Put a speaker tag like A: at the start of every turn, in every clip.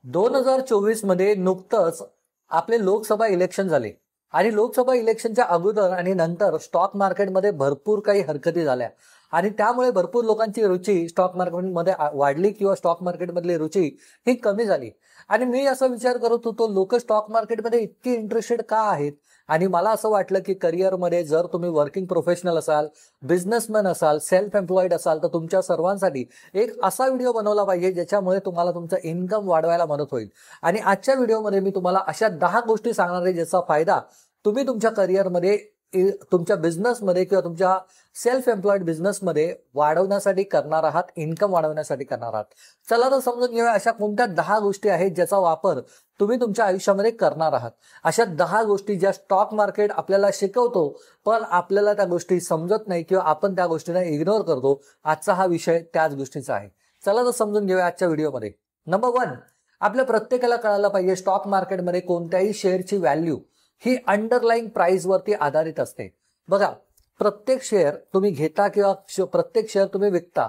A: 2024 मध्ये नुकतंच आपले लोकसभा इलेक्शन झाले आणि लोकसभा इलेक्शनच्या अगोदर आणि नंतर स्टॉक मार्केटमध्ये भरपूर काही हरकती झाल्या आणि त्यामुळे भरपूर लोकांची रुची स्टॉक मार्केटमध्ये वाढली किंवा स्टॉक मार्केटमधली रुची ही कमी झाली. आणि मी असा विचार करत होतो, लोक स्टॉक मार्केटमध्ये इतकी इंटरेस्टेड का आहेत. आणि मला असं वाटलं की करिअरमध्ये जर तुम्ही वर्किंग प्रोफेशनल असाल, बिझनेसमॅन असाल, सेल्फ एम्प्लॉईड असाल, तर तुमच्या सर्वांसाठी एक असा व्हिडिओ बनवला पाहिजे ज्याच्यामुळे तुम्हाला तुमचं इन्कम वाढवायला मदत होईल. आणि आजच्या व्हिडिओमध्ये मी तुम्हाला अशा 10 गोष्टी सांगणार आहे ज्याचा फायदा तुम्ही तुमच्या करिअरमध्ये, तुमच्या बिझनेसमध्ये किंवा तुमच्या सेल्फ एम्प्लॉईड बिझनेसमध्ये वाढवण्यासाठी करणार आहात, इन्कम वाढवण्यासाठी करणार आहात. चला तर समजून घेऊया अशा कोणत्या 10 गोष्टी आहेत ज्याचा वापर तुम्ही तुमच्या आयुष्यामध्ये करणार आहात. अशा 10 गोष्टी ज्या स्टॉक मार्केट आपल्याला शिकवतो पण आपल्याला त्या गोष्टी समजत नाही किंवा आपण त्या गोष्टींना इग्नोर करतो. आजचा हा विषय त्याच गोष्टीचा आहे. चला तर समजून घेऊया आजच्या व्हिडिओमध्ये. नंबर 1, आपल्या प्रत्येकाला कळायला पाहिजे स्टॉक मार्केटमध्ये कोणत्याही शेअरची व्हॅल्यू ही अंडरलाईंग प्राइस वरती आधारित असते. बघा, प्रत्येक शेअर तुम्ही घेता किंवा प्रत्येक शेअर तुम्ही विकता,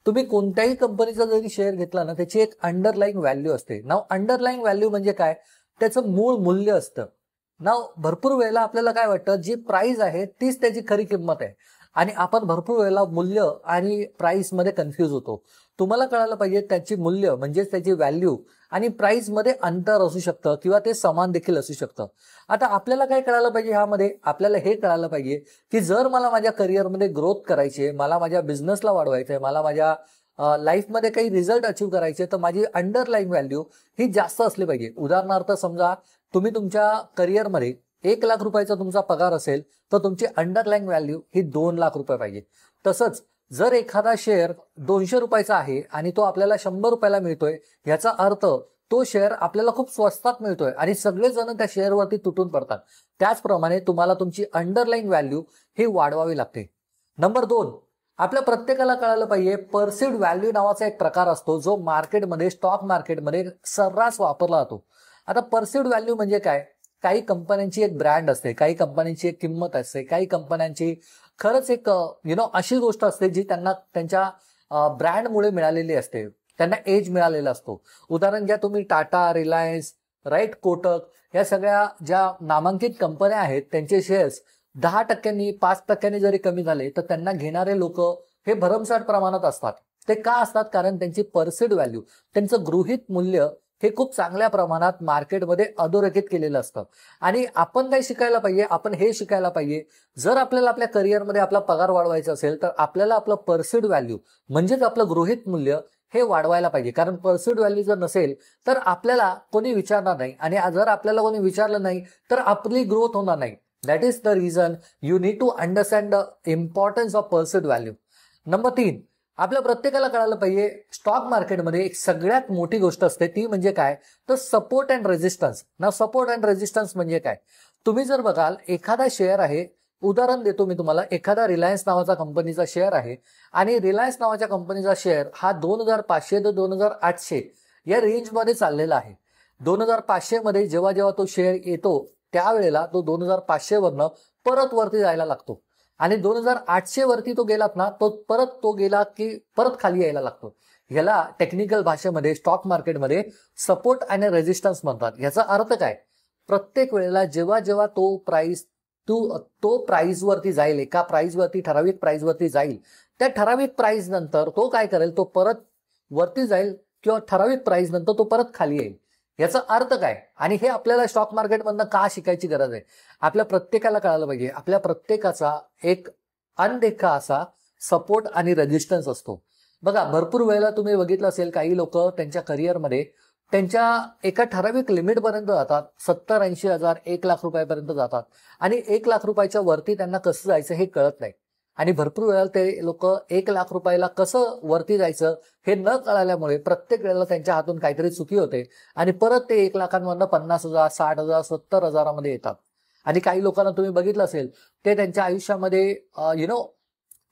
A: तुम्ही कोणत्याही कंपनीचा जरी शेअर घेतला ना, त्याची एक अंडरलाईंग व्हॅल्यू असते. नाव अंडरलाईंग व्हॅल्यू म्हणजे काय, त्याचं मूळ मूल्य असतं. नाव भरपूर वेळेला आपल्याला काय वाटतं, जी प्राइस आहे तीच त्याची खरी किंमत आहे आणि आपण भरपूर वेळेला मूल्य आणि प्राइस मध्ये कन्फ्यूज होतो. तुम्हाला कळायला पाहिजे त्याची मूल्य म्हणजेच त्याची व्हॅल्यू आणि प्राइस मध्ये अंतर असू शकतं किंवा ते समान देखील असू शकतं. आता आपल्याला काय कळायला पाहिजे, ह्यामध्ये आपल्याला हे कळायला पाहिजे की जर मला माझ्या करिअरमध्ये ग्रोथ करायची आहे, मला माझ्या बिझनेसला वाढवायचं आहे, मला माझ्या लाईफमध्ये काही रिझल्ट अचीव्ह करायचे, तर माझी अंडरलाईंग व्हॅल्यू ही जास्त असली पाहिजे. उदाहरणार्थ समजा तुम्ही तुमच्या करिअरमध्ये 1 लाख रुपयाचा तुमचा पगार असेल तर तुमची अंडरलाईंग व्हॅल्यू ही 2 लाख रुपये पाहिजे. तसंच जर एखादा शेअर 200 रुपयाचा आहे आणि तो आपल्याला 100 रुपयाला मिळतोय, याचा अर्थ तो शेअर आपल्याला खूप स्वस्तात मिळतोय आणि सगळेजण त्या शेअरवरती तुटून पडतात. त्याचप्रमाणे तुम्हाला तुमची अंडरलाईंग व्हॅल्यू ही वाढवावी लागते. नंबर 2, आपल्या प्रत्येकाला कळायला पाहिजे परसिव्ड व्हॅल्यू नावाचा एक प्रकार असतो जो मार्केटमध्ये, स्टॉक मार्केटमध्ये सर्रास वापरला जातो. आता परसिव्ड व्हॅल्यू म्हणजे काय, काही कंपन्यांची एक ब्रँड असते, काही कंपन्यांची एक किंमत असते, काही कंपन्यांची खरंच एक अशी गोष्ट असते जी त्यांना त्यांच्या ब्रँडमुळे मिळालेली असते, त्यांना एज मिळालेला असतो. उदाहरण घ्या तुम्ही टाटा, रिलायन्स, राईट, कोटक या सगळ्या ज्या नामांकित कंपन्या आहेत त्यांचे शेअर्स 10%, 5% जरी कमी झाले तर त्यांना घेणारे लोक हे भरमसाठ प्रमाणात असतात. ते का असतात, कारण त्यांची परसिव्ड व्हॅल्यू, त्यांचं गृहीत मूल्य हे खूप चांगल्या प्रमाणात मार्केटमध्ये अधोरेखित केलेलं असतं. आणि आपण काय शिकायला पाहिजे, आपण हे शिकायला पाहिजे, जर आपल्याला आपल्या करिअरमध्ये आपला पगार वाढवायचा असेल तर आपल्याला आपलं परसिव्ड व्हॅल्यू म्हणजेच आपलं गृहीत मूल्य हे वाढवायला पाहिजे. कारण परसिव्ड व्हॅल्यू जर नसेल तर आपल्याला कोणी विचारणार नाही आणि जर आपल्याला कोणी विचारलं नाही तर आपली ग्रोथ होणार नाही. That is the reason you need to understand the importance of perceived value. Number 3, आपल्या प्रत्येकाला कळायला पाहिजे स्टॉक मार्केटमध्ये एक सगळ्यात मोठी गोष्ट असते, ती म्हणजे काय, तर सपोर्ट अँड रेजिस्टन्स. ना सपोर्ट अँड रेजिस्टन्स म्हणजे काय, तुम्ही जर बघाल एखादा शेअर आहे, उदाहरण देतो मी तुम्हाला, एखादा रिलायन्स नावाचा कंपनीचा शेअर आहे आणि रिलायन्स नावाच्या कंपनीचा शेअर हा 2500 ते 2800 या रेंजमध्ये चाललेला आहे. 2500 मध्ये जेव्हा जेव्हा तो शेअर येतो त्यावेळेला तो 2500 वरनं परत वरती जायला लागतो आणि 2800 वरती तो गेलात ना, तो गेला की परत खाली यायला लागतो. ह्याला टेक्निकल भाषेमध्ये स्टॉक मार्केटमध्ये सपोर्ट आणि रेजिस्टन्स म्हणतात. याचा अर्थ काय, प्रत्येक वेळेला जेव्हा जेव्हा तो प्राइस वरती जाईल, एका प्राइस वरती, ठराविक प्राइस वरती जाईल, त्या ठराविक प्राइस नंतर तो काय करेल, तो परत वरती जाईल किंवा ठराविक प्राइस नंतर तो परत खाली येईल. याचा अर्थ काय, आणि हे आपल्याला स्टॉक मार्केटमधनं का शिकायची गरज आहे, आपल्या प्रत्येकाला कळायला पाहिजे. आपल्या प्रत्येकाचा एक अनदेखा असा सपोर्ट आणि रेजिस्टन्स असतो. बघा, भरपूर वेळेला तुम्ही बघितलं असेल काही लोक त्यांच्या करिअरमध्ये त्यांच्या एका ठराविक लिमिटपर्यंत जातात, 70-80 हजार, 1 लाख रुपयापर्यंत जातात आणि 1 लाख रुपयाच्या वरती त्यांना कसं जायचं हे कळत नाही. आणि भरपूर वेळेला ते लोक 1 लाख रुपयाला कसं वरती जायचं हे न कळाल्यामुळे प्रत्येक वेळेला त्यांच्या हातून काहीतरी चुकी होते आणि परत ते 1 लाखांमधनं 50,000, 60,000, 70,000मध्ये येतात. आणि काही लोकांना तुम्ही बघितलं असेल ते त्यांच्या आयुष्यामध्ये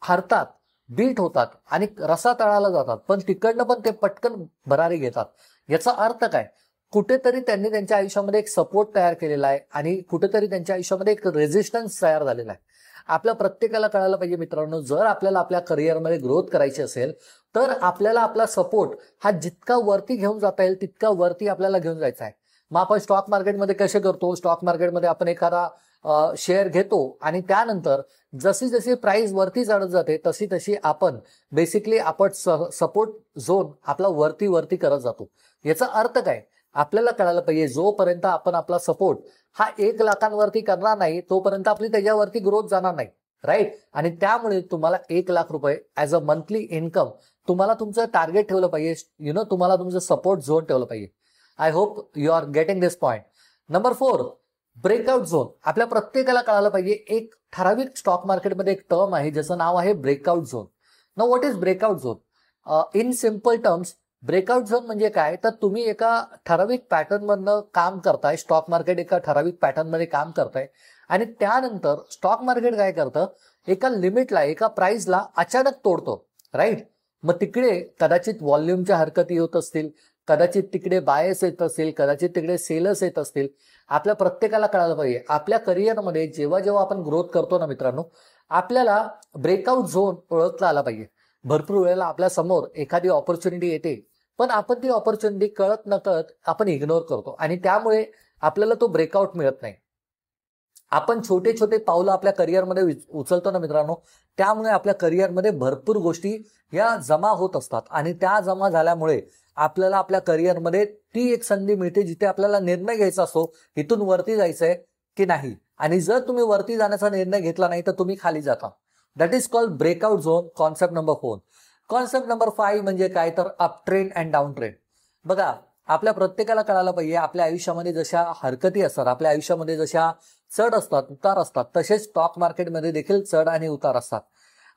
A: हरतात, बीट होतात आणि रसातळाला जातात, पण तिकडनं पण ते पटकन भरारी घेतात. याचा अर्थ काय, कुठेतरी त्यांनी त्यांच्या आयुष्यामध्ये एक सपोर्ट तयार केलेला आहे आणि कुठेतरी त्यांच्या आयुष्यामध्ये एक रेजिस्टन्स तयार झालेला आहे. आपल्या प्रत्येकाला कळायला पाहिजे मित्रांनो, जर आपल्याला आपल्या करिअरमध्ये ग्रोथ करायची असेल तर आपल्याला आपला सपोर्ट हा जितका वरती घेऊन जाता येईल तितका वरती आपल्याला घेऊन जायचा आहे. मग आपण स्टॉक मार्केटमध्ये कसे करतो, स्टॉक मार्केटमध्ये आपण एखादा शेअर घेतो आणि त्यानंतर जशी जशी प्राइस वरती चढत जाते तशी तशी आपण बेसिकली आपण सपोर्ट झोन आपला वरती वरती करत जातो. याचा अर्थ काय आपल्याला कळायला पाहिजे, जोपर्यंत आपण आपला सपोर्ट हा 1 लाखांवरती करणार नाही तोपर्यंत आपली त्याच्यावरती ग्रोथ जाणार नाही, राईट. आणि त्यामुळे तुम्हाला 1 लाख रुपये ॲज अ मंथली इन्कम तुम्हाला तुमचं टार्गेट ठेवलं पाहिजे, तुम्हाला तुमचं सपोर्ट झोन ठेवलं पाहिजे. I hope you are getting this point. Number 4, breakout zone. आपल्या प्रत्येकाला कळायला पाहिजे एक ठराविक स्टॉक मार्केटमध्ये एक टर्म आहे ज्याचं नाव आहे breakout zone. Now what is breakout zone? In simple terms breakout zone म्हणजे काय, तर तुम्ही एका ठराविक पॅटर्न मधनं काम करताय, स्टॉक मार्केट एका ठराविक पॅटर्न मध्ये काम करताय आणि त्यानंतर स्टॉक मार्केट काय करतं, एका लिमिटला एका प्राइसला अचानक तोडतो, राईट. मग तिकडे कदाचित व्हॉल्यूमच्या हरकती होत असतील, कदाचित तिकडे बायस येत असतील, कदाचित तिकडे सेलर्स येत असतील. आपल्या प्रत्येकाला कळायला पाहिजे आपल्या करिअरमध्ये जेव्हा जेव्हा आपण ग्रोथ करतो ना मित्रांनो, आपल्याला ब्रेकआउट झोन ओळखता आला पाहिजे. भरपूर वेळेला आपल्या समोर एखादी ऑपॉर्च्युनिटी येते पण आपण ती ऑपॉर्च्युनिटी कळत नकळत आपण इग्नोर करतो आणि त्यामुळे आपल्याला तो ब्रेकआउट मिळत नाही. आपण छोटे छोटे पावलं आपल्या करिअरमध्ये उचलतो ना मित्रांनो, त्यामुळे आपल्या करिअरमध्ये भरपूर गोष्टी या जमा होत असतात आणि त्या जमा झाल्यामुळे आपल्याला आपल्या करिअरमध्ये ती एक संधी मिळते जिथे आपल्याला निर्णय घ्यायचा असतो इथून वरती जायचंय की नाही. आणि जर तुम्ही वरती जाण्याचा निर्णय घेतला नाही तर तुम्ही खाली जाता. That is called breakout zone. Concept number 4. Concept number 5 म्हणजे काय, तर up trend and down trend. बघा आपल्या प्रत्येकाला कळायला पाहिजे आपल्या आयुष्यामध्ये जशा हरकती असतात, आपल्या आयुष्यामध्ये जशा चढ असतात उतार असतात, तसेच स्टॉक मार्केटमध्ये देखील चढ आणि उतार असतात.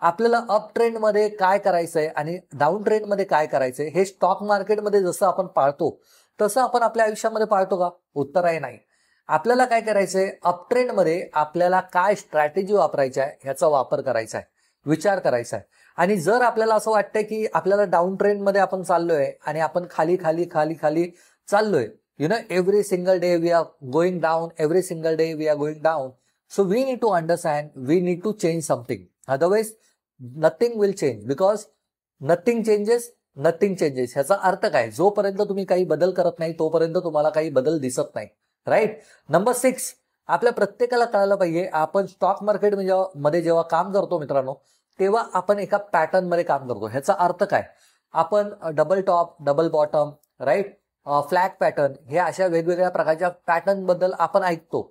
A: आपल्याला अप ट्रेंडमध्ये काय करायचंय आणि डाऊन ट्रेंडमध्ये काय करायचंय हे स्टॉक मार्केटमध्ये जसं आपण पाळतो तसं आपण आपल्या आयुष्यामध्ये पाळतो का? उत्तर आहे नाही. आपल्याला काय करायचंय, अप ट्रेंडमध्ये आपल्याला काय स्ट्रॅटेजी वापरायची आहे ह्याचा वापर करायचा आहे, विचार करायचा आहे. आणि जर आपल्याला असं वाटतंय की आपल्याला डाऊन ट्रेंडमध्ये आपण चाललोय आणि आपण खाली खाली खाली खाली चाललोय, every single day we are going down, every single day we are going down. So we need to understand, we need to change something. Otherwise, nothing will change because nothing changes, nothing changes. ह्याचा अर्थ काय, जोपर्यंत तुम्ही काही बदल करत नाही तोपर्यंत तुम्हाला काही बदल दिसत नाही, राईट. नंबर 6, आपल्या प्रत्येकाला कळायला पाहिजे आपण स्टॉक मार्केट मध्ये जेव्हा काम करतो मित्रांनो तेव्हा आपण एका पॅटर्न मध्ये काम करतो. ह्याचा अर्थ काय, आपण double top, double bottom, right, flag pattern हे अशा वेगवेगळ्या प्रकारच्या पॅटर्न बद्दल आपण ऐकतो.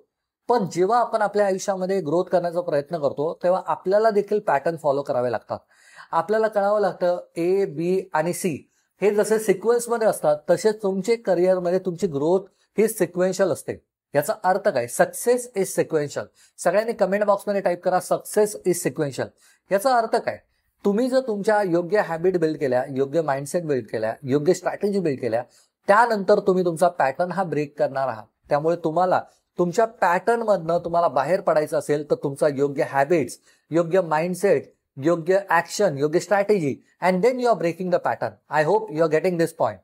A: पण जेव्हा आपण आपल्या आयुष्यामध्ये ग्रोथ करण्याचा प्रयत्न करतो तेव्हा आपल्याला देखील पॅटर्न फॉलो करावे लागतात. आपल्याला कळावं लागतं ए, बी आणि सी हे जसे सिक्वेन्समध्ये असतात तसेच तुमचे करिअरमध्ये तुमची ग्रोथ ही सिक्वेन्शियल असते. याचा अर्थ काय, सक्सेस इज सिक्वेन्शियल. सगळ्यांनी कमेंट बॉक्समध्ये टाईप करा सक्सेस इज सिक्वेन्शियल. याचा अर्थ काय, तुम्ही जर तुमच्या योग्य हॅबिट बिल्ड केल्या, योग्य माइंडसेट बिल्ड केल्या, योग्य स्ट्रॅटेजी बिल्ड केल्या, त्यानंतर तुम्ही तुमचा पॅटर्न हा ब्रेक करणार आहात. त्यामुळे तुम्हाला तुमच्या पॅटर्न मधनं तुम्हाला बाहेर पडायचं असेल तर तुमचा योग्य हॅबिट्स, योग्य माइंडसेट, योग्य ऍक्शन, योग्य strategy and then you are breaking the pattern. I hope you are getting this point.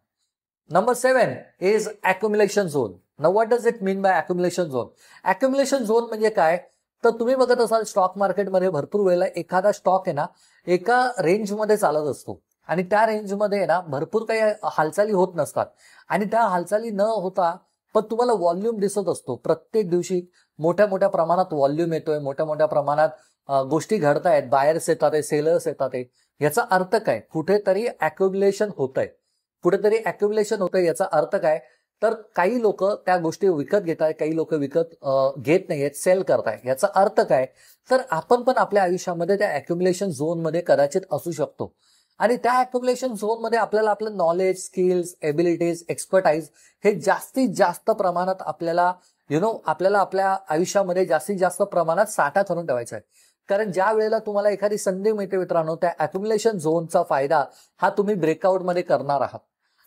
A: Number 7 is accumulation zone. Now what does it mean by accumulation zone? Accumulation zone म्हणजे काय, तर तुम्ही बघत असाल stock मार्केटमध्ये भरपूर वेळेला एखादा स्टॉक आहे ना एका रेंजमध्ये चालत असतो आणि त्या रेंजमध्ये ना भरपूर काही हालचाली होत नसतात आणि त्या हालचाली न होता पण तुम्हाला व्हॉल्यूम दिसत असतो. प्रत्येक दिवशी मोठ्या मोठ्या प्रमाणात व्हॉल्यूम येतोय, मोठ्या मोठ्या प्रमाणात गोष्टी घडतायत, बायर्स येतात आहे, सेलर्स येतात आहे. याचा अर्थ काय, कुठेतरी अक्युम्युलेशन होतंय, कुठेतरी अक्युम्युलेशन होतंय. याचा अर्थ काय, तर काही लोक त्या गोष्टी विकत घेत आहेत, काही लोक विकत घेत नाहीयेत, सेल करताय. याचा अर्थ काय, तर आपण पण आपल्या आयुष्यामध्ये त्या अक्युम्युलेशन झोन मध्ये कदाचित असू शकतो आणि त्या अक्युम्युलेशन झोन मध्ये आपल्याला आपलं नॉलेज, स्किल्स, एबिलिटीज, एक्सपर्टाईज हे जास्तीत जास्त प्रमाणात आपल्याला आपल्याला आपल्या आयुष्यामध्ये जास्तीत जास्त प्रमाणात साठा करून ठेवायचा आहे. कारण ज्या वेळेला तुम्हाला एखादी संधी मिळते मित्रांनो, त्या अक्युम्युलेशन झोनचा फायदा हा तुम्ही ब्रेकआउट मध्ये करणार आहात.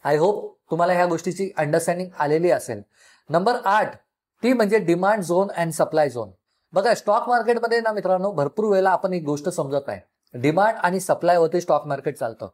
A: आय होप तुम्हाला ह्या गोष्टीची अंडरस्टँडिंग आलेली असेल. नंबर 8 ती म्हणजे demand zone and supply zone. बघा स्टॉक मार्केटमध्ये ना मित्रांनो भरपूर वेळेला आपण एक गोष्ट समजत आहे, डिमांड आणि सप्लाय वरती स्टॉक मार्केट चालतं.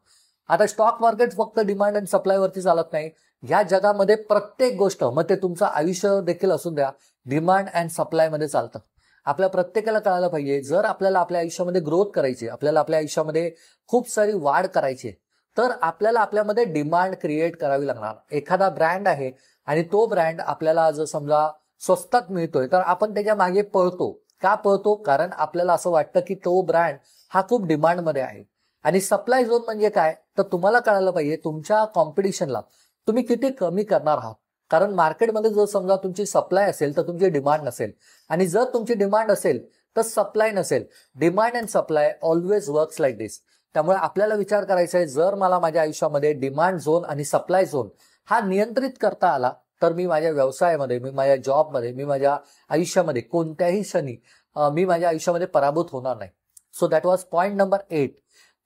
A: आता स्टॉक मार्केट फक्त डिमांड आणि सप्लाय वरती चालत नाही. या जगामध्ये प्रत्येक गोष्ट, मग ते तुमचं आयुष्य देखील असून द्या, डिमांड अँड सप्लाय मध्ये चालतं. आपल्या प्रत्येकाला कळायला पाहिजे, जर आपल्याला आपल्या आयुष्यामध्ये ग्रोथ करायची, आपल्याला आपल्या आयुष्यामध्ये खूप सारी वाढ करायची, तर आपल्याला आपल्यामध्ये डिमांड क्रिएट करावी लागणार. एखादा ब्रँड आहे आणि तो ब्रँड आपल्याला जर समजा स्वस्तात मिळतोय तर आपण त्याच्या मागे पळतो. का पळतो? कारण आपल्याला असं वाटतं की तो ब्रँड हा खूप डिमांडमध्ये आहे. आणि सप्लाय झोन म्हणजे काय, तर तुम्हाला कळायला पाहिजे तुमच्या कॉम्पिटिशनला तुम्ही किती कमी करणार आहात. कारण मार्केटमध्ये जर समजा तुमची सप्लाय असेल तर तुमची डिमांड नसेल, आणि जर तुमची डिमांड असेल तर सप्लाय नसेल. Demand and supply always works like this. त्यामुळे आपल्याला विचार करायचा आहे, जर मला माझ्या आयुष्यामध्ये डिमांड झोन आणि सप्लाय झोन हा नियंत्रित करता आला तर मी माझ्या व्यवसायामध्ये, मी माझ्या जॉबमध्ये, मी माझ्या आयुष्यामध्ये कोणत्याही क्षणी मी माझ्या आयुष्यामध्ये पराभूत होणार नाही. So that was point number 8.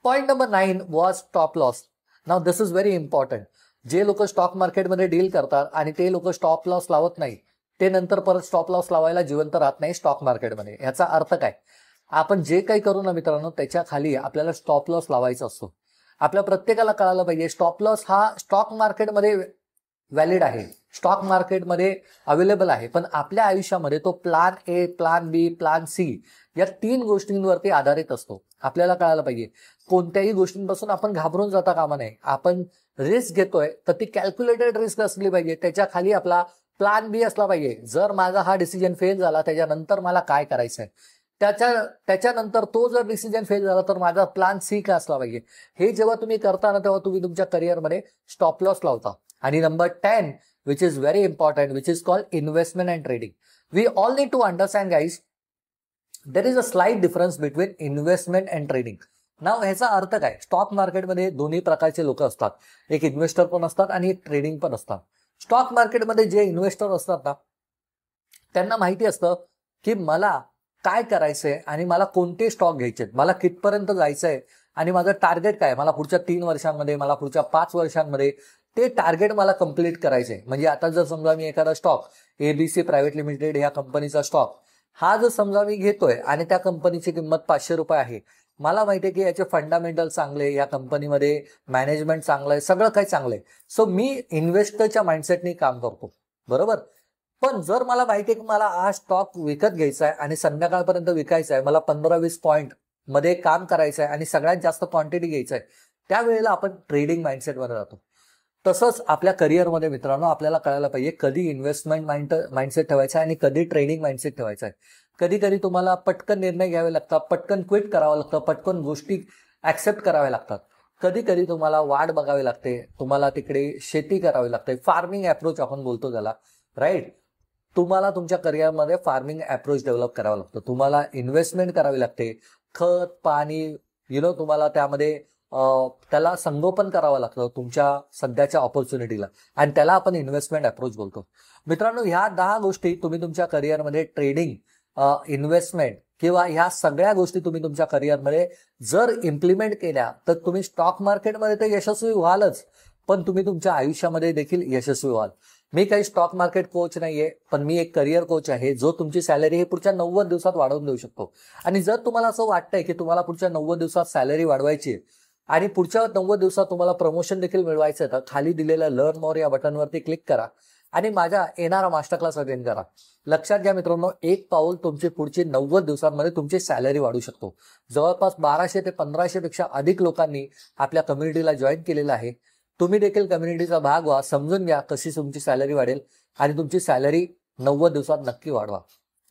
A: Point number 9 was stop loss. Now this is very important. जे लोक स्टॉक मार्केटमध्ये डील करतात आणि ते लोक स्टॉप लॉस लावत नाही, ते नंतर परत स्टॉप लॉस लावायला जिवंत राहत नाही स्टॉक मार्केटमध्ये. याचा अर्थ काय? आपण जे काही करू ना मित्रांनो, त्याच्या खाली आपल्याला स्टॉप लॉस लावायचा असतो. आपल्या प्रत्येकाला कळायला पाहिजे, स्टॉप लॉस हा स्टॉक मार्केटमध्ये व्हॅलिड आहे, स्टॉक मार्केटमध्ये अवेलेबल आहे, पण आपल्या आयुष्यामध्ये तो plan A, plan B, plan C या 3 गोष्टींवरती आधारित असतो. आपल्याला कळायला पाहिजे, कोणत्याही गोष्टींपासून आपण घाबरून जाता कामा नये. आपण रिस्क घेतोय तर ती कॅल्क्युलेटेड रिस्क असली पाहिजे. त्याच्या खाली आपला प्लान बी असला पाहिजे. जर माझा हा डिसिजन फेल झाला त्याच्यानंतर मला काय करायचंय, त्याच्यानंतर तो जर डिसिजन फेल झाला तर माझा प्लान सी काय असला पाहिजे. हे जेव्हा तुम्ही करता ना, तेव्हा तुम्ही तुमच्या करिअरमध्ये स्टॉप लॉस लावता. आणि number 10 which is very important, which is called investment and trading. We all need to understand, guys, there is a slight difference between investment and trading. Now ह्याचा अर्थ काय? स्टॉक मार्केटमध्ये दोन्ही प्रकारचे लोक असतात. एक इन्व्हेस्टर पण असतात आणि एक ट्रेडिंग पण असतात. स्टॉक मार्केटमध्ये जे इन्व्हेस्टर असतात ना, त्यांना माहिती असतं की मला काय करायचंय आणि मला कोणते स्टॉक घ्यायचे, मला कितपर्यंत जायचंय आणि माझं टार्गेट काय, मला पुढच्या 3 वर्षांमध्ये, मला पुढच्या 5 वर्षांमध्ये ते टार्गेट मला कंप्लीट करायचंय. म्हणजे आता जर समजा मी एखादा स्टॉक ABC प्रायव्हेट लिमिटेड ह्या कंपनीचा स्टॉक हा जर समजा मी घेतोय आणि त्या कंपनीची किंमत 500 रुपये आहे, मला माहिती आहे की याचे फंडामेंटल चांगले, या कंपनीमध्ये मॅनेजमेंट चांगलं आहे, सगळं काही चांगलं आहे. सो मी इन्व्हेस्टरच्या माइंडसेटने काम करतो, बरोबर. पण जर मला माहिती आहे की मला हा स्टॉक विकत घ्यायचा आहे आणि संध्याकाळपर्यंत विकायचा आहे, मला 15-20 पॉईंट मध्ये काम करायचं आहे आणि सगळ्यात जास्त क्वांटिटी घ्यायचं आहे, त्यावेळेला आपण ट्रेडिंग माइंडसेटमध्ये जातो. तसंच आपल्या करिअरमध्ये मित्रांनो आपल्याला कळायला पाहिजे कधी इन्व्हेस्टमेंट माइंडसेट ठेवायचा आहे आणि कधी ट्रेडिंग माइंडसेट ठेवायचा आहे. कधी कधी तुम्हाला पटकन निर्णय घ्यावे लागतात, पटकन क्विट करावं लागतं, पटकन गोष्टी ऍक्सेप्ट कराव्या लागतात. कधी कधी तुम्हाला वाट बघावी लागते, तुम्हाला तिकडे शेती करावी लागते, फार्मिंग अप्रोच आपण बोलतो त्याला, राईट. तुम्हाला तुमच्या करिअरमध्ये फार्मिंग अप्रोच डेव्हलप करावं लागतं, तुम्हाला इन्व्हेस्टमेंट करावी लागते, खत पाणी तुम्हाला त्यामध्ये त्याला संगोपन करावं लागतं तुमच्या सध्याच्या ऑपॉर्च्युनिटीला, आणि त्याला आपण इन्व्हेस्टमेंट अप्रोच बोलतो. मित्रांनो, ह्या 10 गोष्टी तुम्ही तुमच्या करिअरमध्ये ट्रेडिंग, इन्व्हेस्टमेंट किंवा ह्या सगळ्या गोष्टी तुम्ही तुमच्या करिअरमध्ये जर इम्प्लिमेंट केल्या तर तुम्ही स्टॉक मार्केटमध्ये तर यशस्वी व्हालच, पण तुम्ही तुमच्या आयुष्यामध्ये देखील यशस्वी व्हाल. मी काही स्टॉक मार्केट कोच नाहीये, पण मी एक करिअर कोच आहे जो तुमची सॅलरी ही पुढच्या 90 दिवसात वाढवून देऊ शकतो. आणि जर तुम्हाला असं वाटतंय की तुम्हाला पुढच्या 90 दिवसात सॅलरी वाढवायची आणि पुढच्या 90 दिवसात तुम्हाला प्रमोशन देखील मिळवायचं आहे, तर खाली दिलेल्या लर्न मोर या बटनवरती क्लिक करा आणि माझ्या येणारा मास्टर क्लास अटेंड करा. लक्षात घ्या मित्रांनो, एक पाऊल तुमची पुढची 90 दिवसांमध्ये तुमची सॅलरी वाढू शकतो. जवळपास 1200 ते 1500 पेक्षा अधिक लोकांनी आपल्या कम्युनिटीला जॉईन केलेलं आहे. तुम्ही देखील कम्युनिटीचा भाग व्हा, समजून घ्या कशी तुमची सॅलरी वाढेल आणि तुमची सॅलरी 90 दिवसात नक्की वाढवा.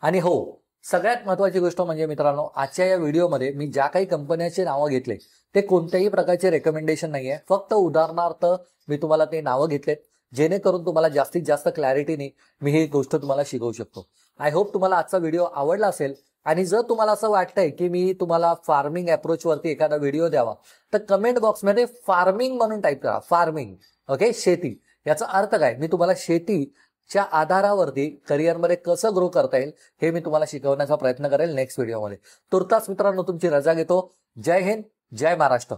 A: आणि हो, सगळ्यात महत्वाची गोष्ट म्हणजे मित्रांनो, आजच्या या व्हिडिओमध्ये मी ज्या काही कंपन्यांची नावं घेतले ते कोणत्याही प्रकारचे रेकमेंडेशन नाहीये, फक्त उदाहरणार्थ मी तुम्हाला ते नावं घेतलेत जेणेकरून तुम्हाला जास्तीत जास्त क्लॅरिटीने मी ही गोष्ट तुम्हाला शिकवू शकतो. आय होप तुम्हाला आजचा व्हिडिओ आवडला असेल. आणि जर तुम्हाला असं वाटतंय की मी तुम्हाला फार्मिंग अप्रोच वरती एखादा व्हिडिओ द्यावा, तर कमेंट बॉक्समध्ये फार्मिंग म्हणून टाईप करा, फार्मिंग, ओके, शेती. याचा अर्थ काय, मी तुम्हाला शेतीच्या आधारावरती करिअरमध्ये कसं ग्रो करता येईल हे मी तुम्हाला शिकवण्याचा प्रयत्न करेल नेक्स्ट व्हिडिओमध्ये. तुर्तास मित्रांनो तुमची रजा घेतो. जय हिंद, जय महाराष्ट्र.